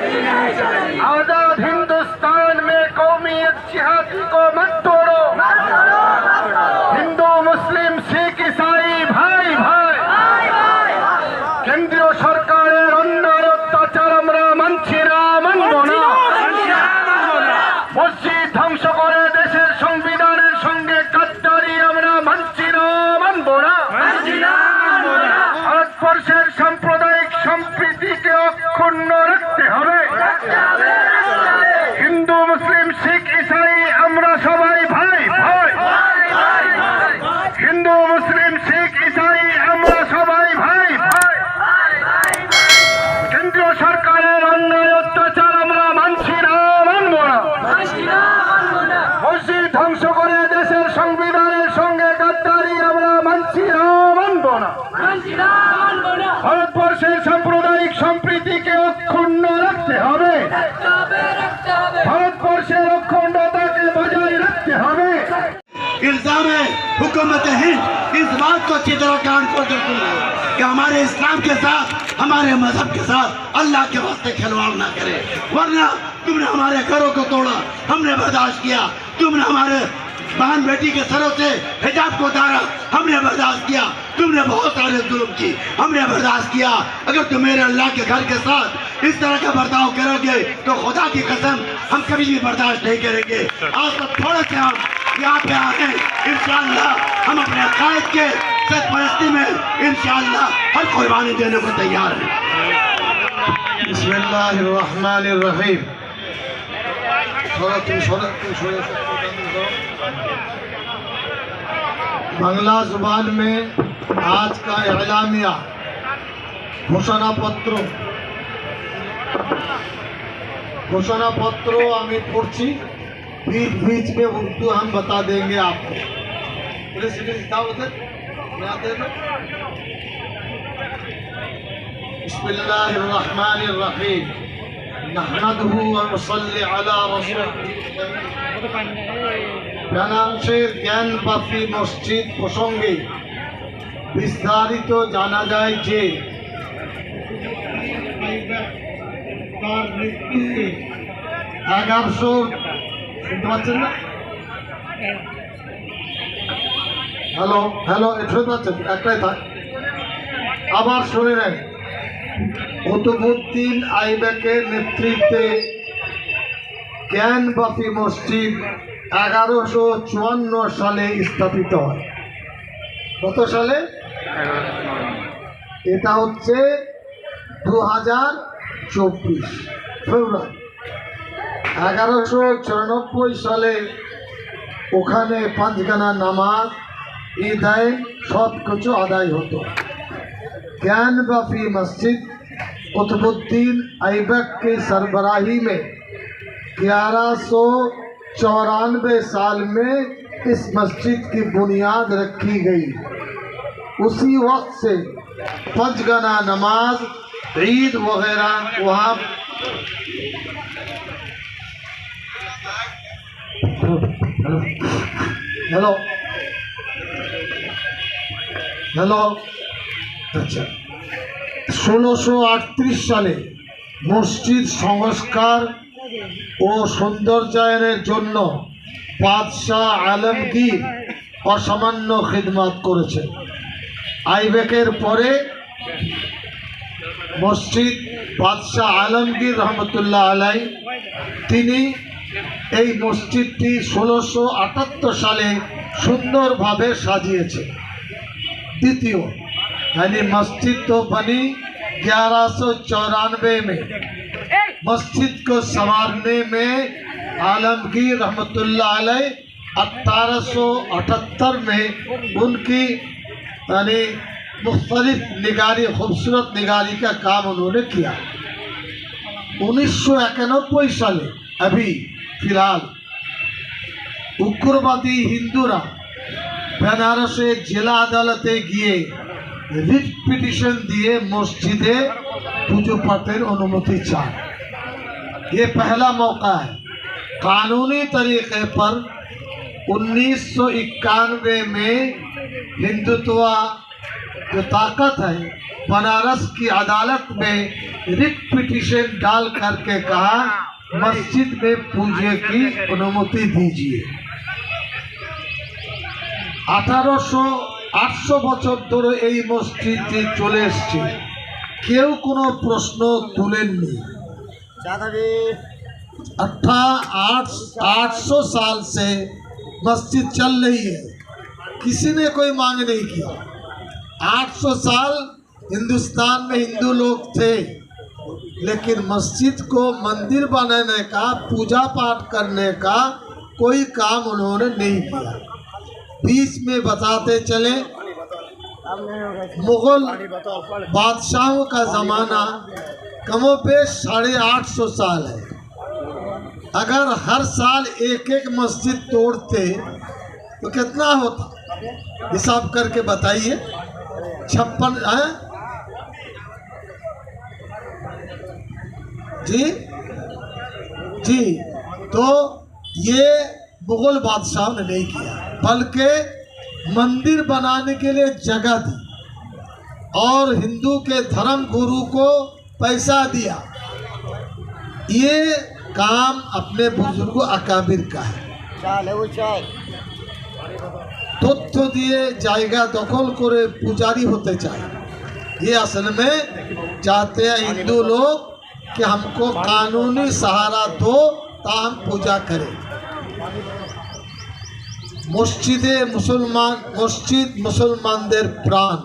आजाद हिंदुस्तान में कौमियत जिहादी को मत तोड़ो। हिंदू मुस्लिम सिख ईसाई भाई भाई। केंद्रीय सरकारेर अन्याय अत्याचार আমরা মানছি না, মানব না। মসজিদ ধ্বংস করে দেশের সংবিধানের সঙ্গে গাদ্দারি আমরা মানছি না, মানব না। ভারতবর্ষের সাম্প্রদায়িক সম্প্রীতিকে অক্ষুণ্ণ রাখতে হবে। হিন্দু মুসলিম শিখ ইসাই আমরা সবাই ভাই ভাই। হিন্দু মুসলিম শিখ ইসাই আমরা সবাই ভাই ভাই। কেন্দ্রীয় সরকারের অন্যায় অত্যাচার আমরা মানছি না, মানব না। মসজিদ ধ্বংস করে দেশের সংবিধানের সঙ্গে গাদ্দারি আমরা মানছি না, মানব না। ভারতবর্ষের সাম্প্রদায়িক সম্প্রীতিকে অক্ষুণ্ণ রাখতে হবে। ভারতবর্ষের অখণ্ডতাকে বজায় রাখতে হবে। इल्जाम है हुकूमत हिंद इस बात को अच्छी तरह कान खोल कर सुन लो कि हमारे इस्लाम के साथ, हमारे मजहब के साथ अल्लाह के वास्ते खिलवाड़ ना करे, वरना तुमने हमारे घरों को तोड़ा, हमने बर्दाश्त किया। तुमने हमारे बहन बेटी के सरों से हिजाब को उतारा, हमने बर्दाश्त किया। तुमने बहुत सारे जुल्म की, हमने बर्दाश्त किया। अगर तुम मेरे अल्लाह के घर के साथ इस तरह का बर्ताव करोगे तो खुदा की कसम हम कभी भी बर्दाश्त नहीं करेंगे। आज तो थोड़े से हम यहाँ पे आए, इंशाअल्लाह हम अपने अकायद के सरपरस्ती में इंशाअल्लाह हर कुर्बानी देने को तैयार हैं। बिस्मिल्लाहिर्रहमानिर्रहीम। बांग्ला जुबान में आज का एलामिया घोषणा पत्र हमें पढ़ी, बीच बीच में उर्दू हम बता देंगे आपको। बिस्मिल्लाहिर्रहमानिर्रहीम। नहमदुहु व नुसल्ली अला রানাংশের জ্ঞানবাপী মসজিদ প্রসঙ্গে বিস্তারিত জানা যায় যে তার নেতৃত্বে 1100 শুনতে পাচ্ছেন না? হ্যালো এটা শুনতে পাচ্ছেন? একটাই থাক, আবার শুনে নেন। কুতুবউদ্দিন আইবেকের নেতৃত্বে জ্ঞানবাপী মসজিদ 1154 সালে স্থাপিত হয়। কত সালে? এটা হচ্ছে 2024 ফেব্রুয়ারি। 1194 সালে ওখানে পাঁচগানা নামাজ, ঈদায় সব কিছু আদায় হতো। ज्ञानवापी मस्जिद कुतुबुद्दीन ऐबक की सरबराही में 1194 साल में इस मस्जिद की बुनियाद रखी गई। उसी वक्त से पंचगना नमाज, ईद वगैरह वहाँ हेलो अच्छा 1638 সালে মসজিদ সংস্কার ও সৌন্দর্যায়নের জন্য বাদশাহ আলমগীর অসামান্য খিদমত করেছেন। আইবেকের পরে মসজিদ বাদশাহ আলমগীর রহমতুল্লাহ আলাই তিনি এই মসজিদটি 1678 সালে সুন্দরভাবে সাজিয়েছেন। द्वितीय यानी मस्जिद तो बनी 1194 में। मस्जिद को संवारने में आलमगीर रहमतुल्लाह अलैह 1878 में उनकी यानी मुख्तलिफ निगारी, खूबसूरत निगारी का काम उन्होंने किया। 1991 साले अभी फिलहाल उग्रवादी हिंदूरा বেনারসে জেলা আদালতে গিয়ে রিট পিটিশন দিয়ে মসজিদে পুজো পাঠের অনুমতি চান। ये पहला मौका है। कानूनी तरीके पर 1991 में हिंदुत्व जो ताकत है, बनारस की अदालत में रिट पिटीशन डाल करके कहा मस्जिद में पूजे की अनुमति दीजिए। 800 বছর ধরে এই মসজিদটি চলে এসছে, কেউ কোনো প্রশ্ন তুলেননি। 800 साल से मस्जिद चल रही है, किसी ने कोई मांग नहीं किया। 800 साल हिंदुस्तान में हिंदू लोग थे, लेकिन मस्जिद को मंदिर बनाने का, पूजा पाठ करने का कोई काम उन्होंने नहीं किया। बीच में बताते चले मुगल बादशाहों का ज़माना कमोपेश 850 साल है। अगर हर साल एक एक मस्जिद तोड़ते तो कितना होता, हिसाब करके बताइए। 56 है जी जी। तो ये मुगल बादशाहों ने नहीं किया, बल्कि मंदिर बनाने के लिए जगह दी और हिंदू के धर्म गुरु को पैसा दिया। ये काम अपने बुजुर्गों अकाबिर का है। তথ্য দিয়ে জায়গা দখল করে पुजारी होते चाहे, ये असल में चाहते हैं हिंदू लोग कि हमको कानूनी सहारा दो ता हम पूजा करें। মসজিদে মসজিদ মুসলমানদের প্রাণ,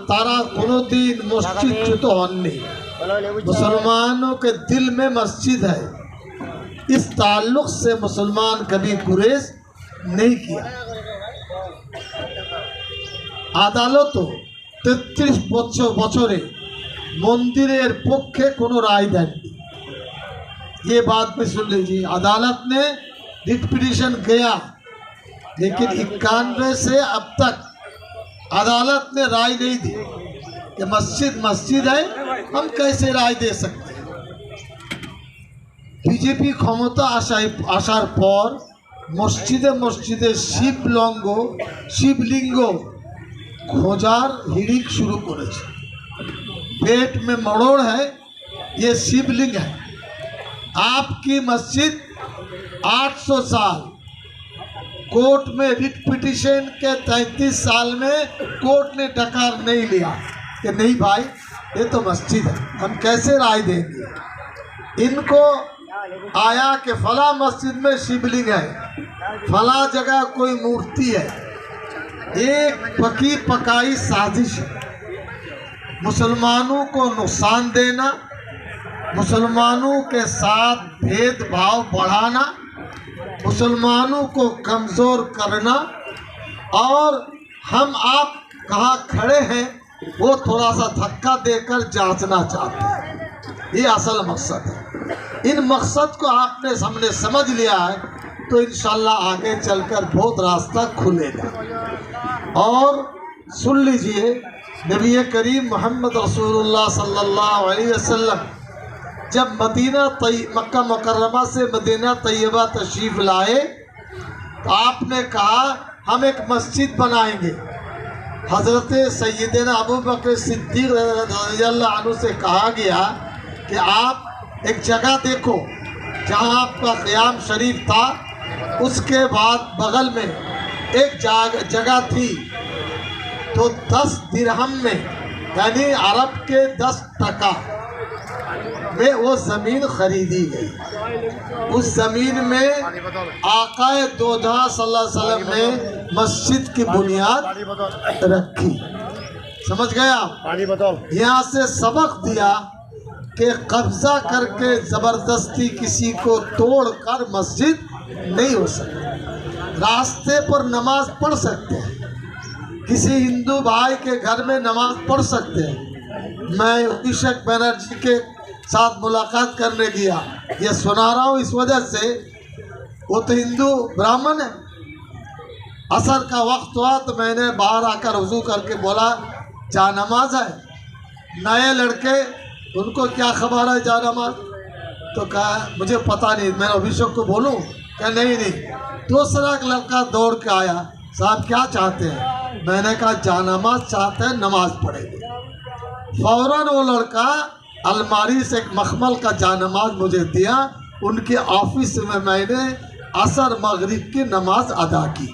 তারা কোনোদিন মসজিদচ্যুত হননি। मुसलमानों के दिल में मस्जिद है, इस ताल्लुक से मुसलमान कभी गुरेज नहीं किया। আদালত 33 বছরে मंदिरेर पक्षे कोनो राय देंगे। ये बात में सुन लीजिए, अदालत ने रिट पिटीशन गया, लेकिन 91 से अब तक अदालत ने राय नहीं दी कि मस्जिद है, हम कैसे राय दे सकते हैं। बीजेपी क्षमता आसार पर मस्जिदे शिवलिंग खोजार हिड़िक शुरू करेছে। पेट में मरोड़ है, ये शिवलिंग है। आपकी मस्जिद 800 साल, कोर्ट में रिट पिटीशन के 33 साल में कोर्ट ने डकार नहीं लिया कि नहीं भाई ये तो मस्जिद है, हम कैसे राय देंगे। इनको आया कि फला मस्जिद में शिवलिंग है, फला जगह कोई मूर्ति है। एक पकी पकाई साजिश है, मुसलमानों को नुकसान देना, मुसलमानों के साथ भेदभाव बढ़ाना, मुसलमानों को कमज़ोर करना, और हम आप कहाँ खड़े हैं वो थोड़ा सा धक्का देकर जांचना चाहते हैं। ये असल मकसद है। इन मकसद को आपने हमने समझ लिया है तो इंशाल्लाह आगे चलकर बहुत रास्ता खुलेगा। और सुन लीजिए, नबी करीम मोहम्मद रसूलुल्लाह सल्लल्लाहु अलैहि वसल्लम जब मक्का मुकर्रमा से मदीना तैयबा तशरीफ़ लाए तो आपने कहा हम एक मस्जिद बनाएंगे। हज़रत सैयदना अबू बकर सिद्दीक़ रज़ियल्लाहु अन्हु से कहा गया कि आप एक जगह देखो जहाँ आपका क़याम शरीफ था, उसके बाद बगल में एक जगह थी, तो 10 दिरहम में यानी अरब के 10 टका में वो ज़मीन खरीदी गई। उस ज़मीन में आकाए दोजहा सल्लल्लाहु अलैहि वसल्लम ने मस्जिद की बुनियाद रखी। समझ गया? यहाँ से सबक दिया कि कब्जा करके ज़बरदस्ती किसी को तोड़कर मस्जिद नहीं हो सकती। रास्ते पर नमाज पढ़ सकते हैं, किसी हिंदू भाई के घर में नमाज पढ़ सकते हैं। मैं अभिषेक बनर्जी के साथ मुलाकात करने गया, ये सुना रहा हूँ इस वजह से, वो तो हिंदू ब्राह्मण है। असर का वक्त हुआ तो मैंने बाहर आकर वज़ू करके बोला जा नमाज है। नए लड़के, उनको क्या खबर है जा नमाज, तो कहा मुझे पता नहीं, मैं अभिषेक को बोलूँ? क्या नहीं। दूसरा लड़का दौड़ के आया, साहब क्या चाहते हैं? मैंने कहा जानमाज चाहते हैं, नमाज पढ़ेंगे। फौरन वो लड़का अलमारी से एक मखमल का जानमाज मुझे दिया। उनके ऑफिस में मैंने असर मगरिब की नमाज अदा की।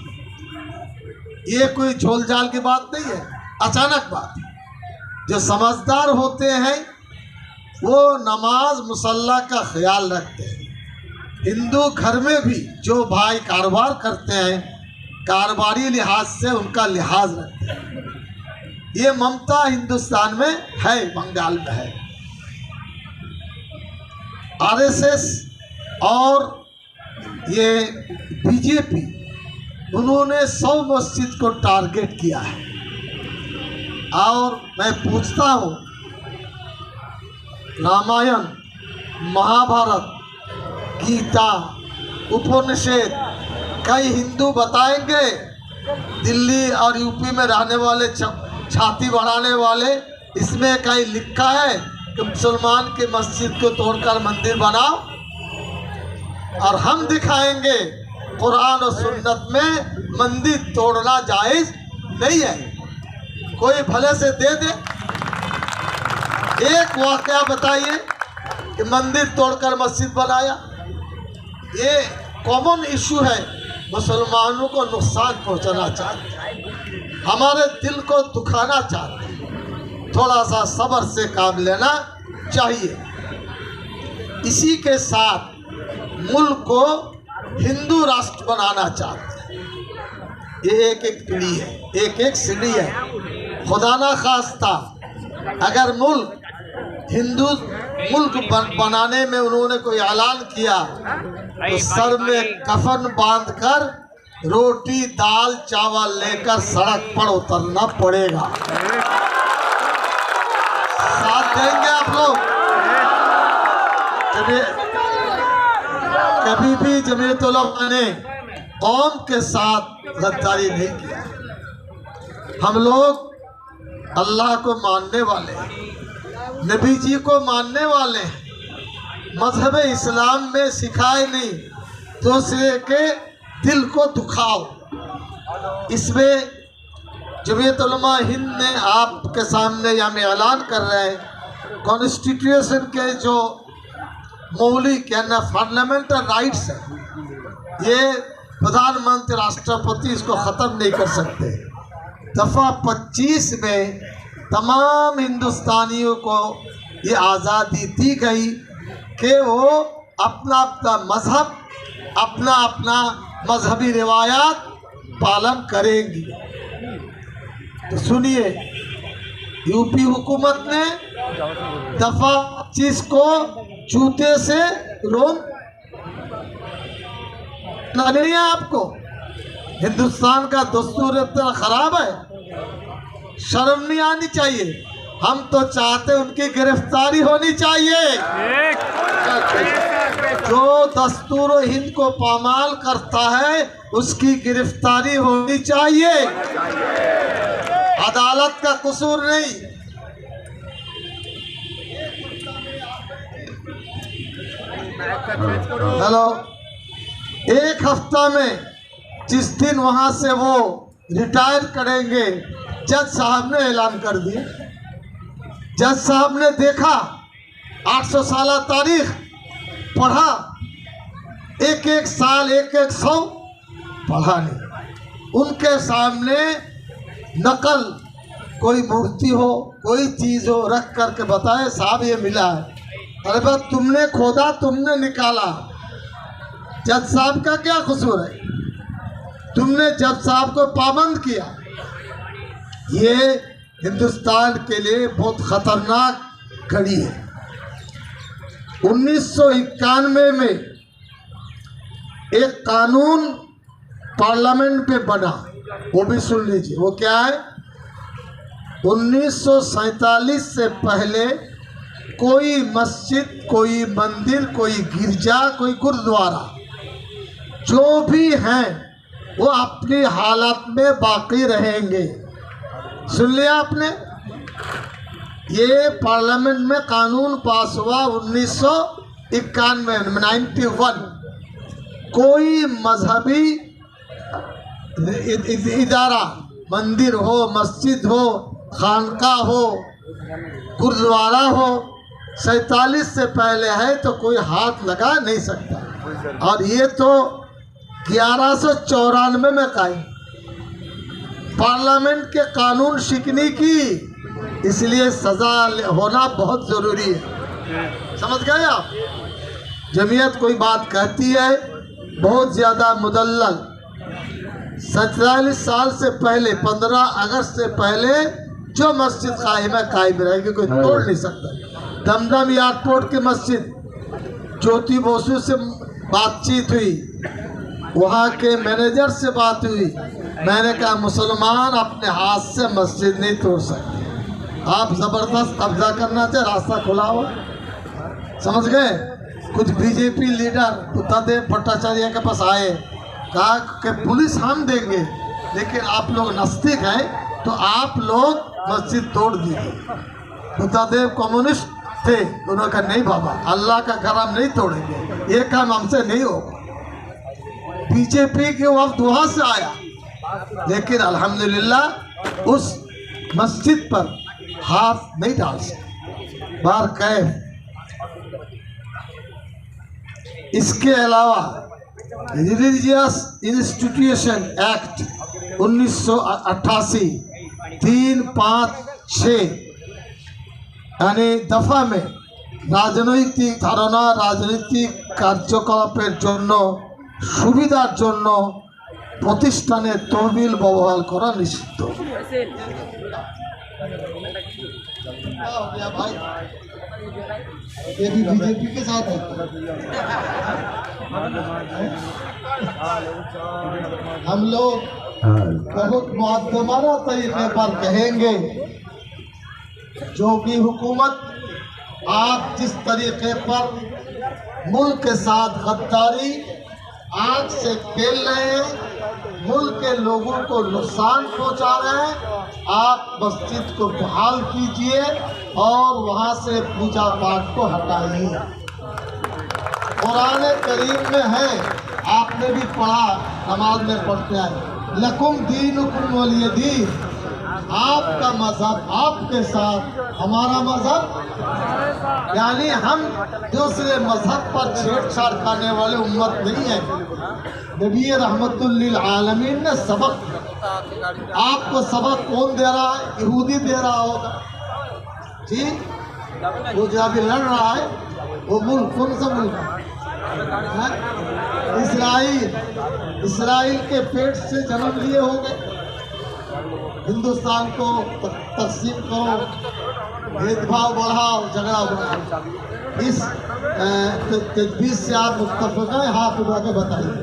ये कोई झोल झाल की बात नहीं है, अचानक बात है। जो समझदार होते हैं वो नमाज मुसल्ला का ख्याल रखते हैं। हिंदू घर में भी जो भाई कारोबार करते हैं, कारोबारी लिहाज से उनका लिहाज रखते हैं। ये ममता हिंदुस्तान में है, बंगाल में है। आरएसएस और ये बीजेपी उन्होंने 100 मस्जिद को टारगेट किया है। और मैं पूछता हूँ, रामायण, महाभारत, गीता, उपनिषद कई हिंदू बताएंगे? दिल्ली और यूपी में रहने वाले छाती बढ़ाने वाले, इसमें कहीं लिखा है कि मुसलमान की मस्जिद को तोड़कर मंदिर बनाओ? और हम दिखाएंगे कुरान और सुन्नत में मंदिर तोड़ना जायज़ नहीं है। कोई भले से दे दे एक वाकया बताइए कि मंदिर तोड़कर मस्जिद बनाया। ये कॉमन इशू है। मुसलमानों को नुकसान पहुंचाना चाहते हैं, हमारे दिल को दुखाना चाहते हैं। थोड़ा सा सब्र से काम लेना चाहिए। इसी के साथ मुल्क को हिंदू राष्ट्र बनाना चाहते हैं। ये एक एक पीढ़ी है, एक एक सीढ़ी है। खुदा ना खास्ता अगर मुल्क हिंदू मुल्क बनाने में उन्होंने कोई ऐलान किया तो सर में कफन बांधकर रोटी दाल चावल लेकर सड़क पर उतरना पड़ेगा। साथ देंगे आप लोग? कभी भी जमीयत उलमा ने कौम के साथ गद्दारी नहीं किया। हम लोग अल्लाह को मानने वाले हैं, नबी जी को मानने वाले हैं। मजहब इस्लाम में सिखाए नहीं तो से के दिल को दुखाओ। इसमें जमीयत उलमा हिंद ने आपके सामने या में ऐलान कर रहे हैं, कॉन्स्टिट्यूशन के जो मौलिक यानी फंडामेंटल राइट्स है, ये प्रधानमंत्री राष्ट्रपति इसको ख़त्म नहीं कर सकते। दफ़ा 25 में तमाम हिंदुस्तानियों को ये आज़ादी दी गई कि वो अपना अपना मज़हब, अपना अपना मजहबी रिवायात पालन करेंगी। तो सुनिए, यूपी हुकूमत ने दफ़ा 25 को जूते से रोक नहीं है। आपको हिंदुस्तान का दस्तूर इतना ख़राब है, शर्म नहीं आनी चाहिए। हम तो चाहते उनकी गिरफ्तारी होनी चाहिए। जो दस्तूर हिंद को पामाल करता है उसकी गिरफ्तारी होनी चाहिए, अदालत का कसूर नहीं। हेलो, एक हफ्ता में जिस दिन वहां से वो रिटायर करेंगे, जज साहब ने ऐलान कर दिया। जज साहब ने देखा 800 साल तारीख पढ़ा, एक एक साल एक एक 100 पढ़ा नहीं। उनके सामने नकल कोई मूर्ति हो, कोई चीज़ हो, रख करके बताए साहब ये मिला है। अरे बस तुमने खोदा, तुमने निकाला, जज साहब का क्या कसूर है? तुमने जज साहब को पाबंद किया। ये हिंदुस्तान के लिए बहुत खतरनाक घड़ी है। 1991 में एक कानून पार्लियामेंट में बना, वो भी सुन लीजिए। वो क्या है? 1947 से पहले कोई मस्जिद, कोई मंदिर, कोई गिरजा, कोई गुरुद्वारा जो भी हैं वो अपनी हालत में बाकी रहेंगे। सुन लिया आपने? ये पार्लियामेंट में कानून पास हुआ 1991 में 91। कोई मजहबी इदारा, मंदिर हो, मस्जिद हो, खानका हो, गुरुद्वारा हो, 47 से पहले है तो कोई हाथ लगा नहीं सकता। और ये तो 1194 में कायम, पार्लियामेंट के कानून शिकनी की, इसलिए सजा होना बहुत ज़रूरी है। समझ गए आप? जमीयत कोई बात कहती है बहुत ज़्यादा मुदल्लल, 47 साल से पहले, 15 अगस्त से पहले जो मस्जिद कायम है कायम रहेगी, कोई तोड़ नहीं सकता। दमदम एयरपोर्ट की मस्जिद, ज्योति बसु से बातचीत हुई, वहाँ के मैनेजर से बात हुई, मैंने कहा मुसलमान अपने हाथ से मस्जिद नहीं तोड़ सकते, आप ज़बरदस्त कब्जा करना चाहिए, रास्ता खुला हो। समझ गए? कुछ बीजेपी लीडर बुद्धदेव भट्टाचार्य के पास आए, कहा कि पुलिस हम देंगे, लेकिन आप लोग नास्तिक हैं तो आप लोग मस्जिद तोड़ दीजिए। बुद्धदेव कम्युनिस्ट थे, उन्होंने कहा नहीं बाबा, अल्लाह का घर हम नहीं तोड़ेंगे, ये काम हमसे नहीं होगा। बीजेपी के वक्त वहाँ से आया, लेकिन अल्हम्दुलिल्लाह उस मस्जिद पर हाथ नहीं डाल सकते, बार कैफ। इसके अलावा रिलीजियस इंस्टीट्यूशन एक्ट 1988 356 यानी दफा में রাজনৈতিক ধারণা, রাজনৈতিক কার্যকলাপের জন্য সুবিধার জন্য প্রতিষ্ঠানে তহবিল ব্যবহার করা নিষিদ্ধ। ये भी बीजेपी के साथ है। हम लोग बहुत मुअद्दबाना तरीके पर कहेंगे, जो कि हुकूमत आप जिस तरीके पर मुल्क के साथ गद्दारी आग से खेल रहे हैं, मुल्क के लोगों को नुकसान पहुंचा रहे हैं, आप मस्जिद को बहाल कीजिए और वहाँ से पूजा पाठ को हटाइए। कुरान करीम में है, आपने भी पढ़ा, नमाज में पढ़ते हैं, लकुम दीनुकुम वलिय दीन, आपका मजहब आपके साथ, हमारा मजहब, यानी हम दूसरे मजहब पर छेड़छाड़ करने वाले उम्मत नहीं है। नबी रहमतुल लिल आलमीन ने सबक, आपको सबक कौन दे रहा है? यहूदी दे रहा होगा जी। वो जो अभी लड़ रहा है वो मुल्क कौन सा मुल्क है? इसराइल के पेट से जन्म लिए होंगे। हिंदुस्तान को तकसीम करो, भेदभाव बढ़ाओ, झगड़ा बढ़ाओ, इस तजवीज़ से आप मुत्तफ़िक़ हैं? हाथ उठा के बताइए।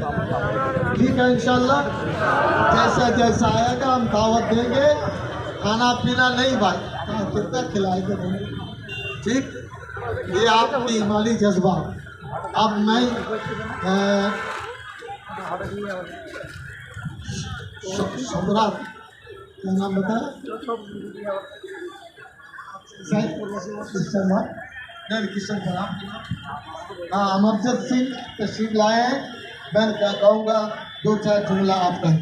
ठीक है, इंशाल्लाह जैसा जैसा आएगा हम दावत देंगे, खाना पीना नहीं भाई, कितना खिलाएंगे नहीं। ठीक, ये आपकी ईमानी जज्बा। अब मैं सम्राट क्या नाम बताया? किशन हाँ, अमरजद सिंह तशरीफ लाए हैं। मैं क्या कहूँगा, 2-4 जुमला आप कहें।